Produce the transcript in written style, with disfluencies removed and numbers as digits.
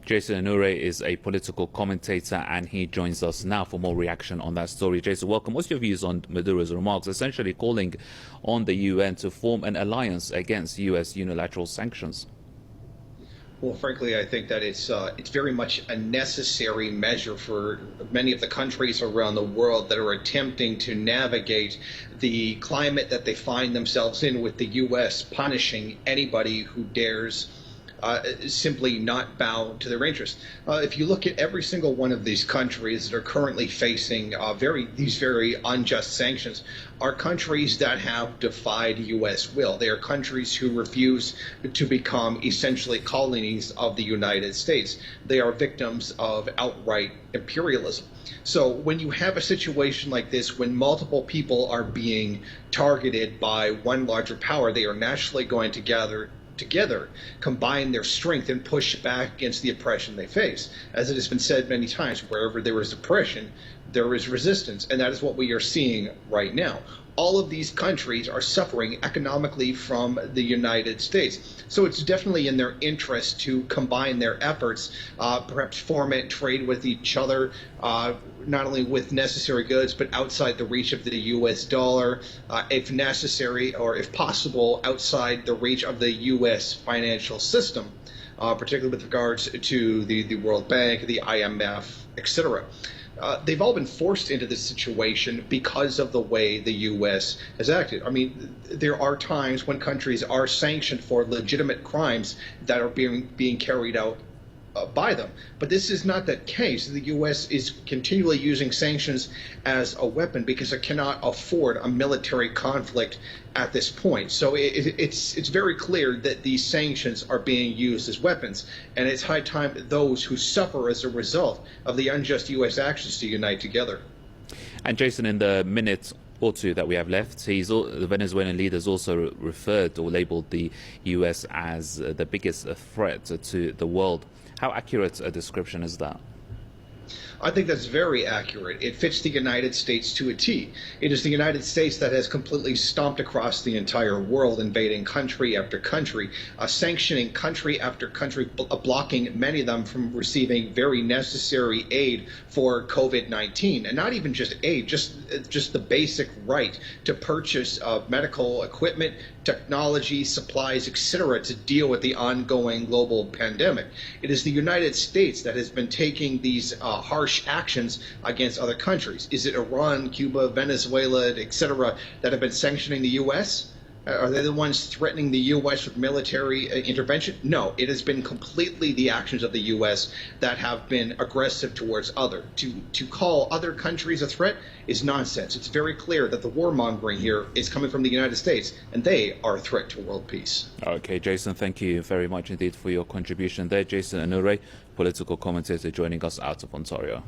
Jason Unruhe is a political commentator and he joins us now for more reaction on that story. Jason, welcome. What's your views on Maduro's remarks, essentially calling on the UN to form an alliance against US unilateral sanctions? Well, frankly, I think that it's very much a necessary measure for many of the countries around the world that are attempting to navigate the climate that they find themselves in, with the U.S. punishing anybody who dares simply not bow to their interests. If you look at every single one of these countries that are currently facing these very unjust sanctions, are countries that have defied U.S. will. They are countries who refuse to become essentially colonies of the United States. They are victims of outright imperialism. So when you have a situation like this, when multiple people are being targeted by one larger power, they are naturally going to gather together, combine their strength, and push back against the oppression they face. As it has been said many times, wherever there is oppression, there is resistance, and that is what we are seeing right now. All of these countries are suffering economically from the United States. So it's definitely in their interest to combine their efforts, perhaps foment trade with each other, not only with necessary goods, but outside the reach of the US dollar, if necessary, or if possible, outside the reach of the US financial system, particularly with regards to the World Bank, the IMF, etc. They've all been forced into this situation because of the way the U.S. has acted. I mean, there are times when countries are sanctioned for legitimate crimes that are being carried out by them. But this is not that case. The U.S. is continually using sanctions as a weapon because it cannot afford a military conflict at this point. So it's very clear that these sanctions are being used as weapons, and it's high time that those who suffer as a result of the unjust U.S. actions to unite together. And Jason, in the minute or two that we have left, the Venezuelan leaders also referred or labeled the U.S. as the biggest threat to the world. How accurate a description is that? I think that's very accurate. It fits the United States to a T. It is the United States that has completely stomped across the entire world, invading country after country, sanctioning country after country, blocking many of them from receiving very necessary aid for COVID-19. And not even just aid, just the basic right to purchase medical equipment, technology, supplies, etc., to deal with the ongoing global pandemic. It is the United States that has been taking these harsh actions against other countries. Is it Iran, Cuba, Venezuela, etc., that have been sanctioning the U.S.? Are they the ones threatening the U.S. with military intervention? No, it has been completely the actions of the U.S. that have been aggressive towards others. To call other countries a threat is nonsense. It's very clear that the warmongering here is coming from the United States, and they are a threat to world peace. Okay, Jason, thank you very much indeed for your contribution there. Jason Unruhe, political commentator, joining us out of Ontario.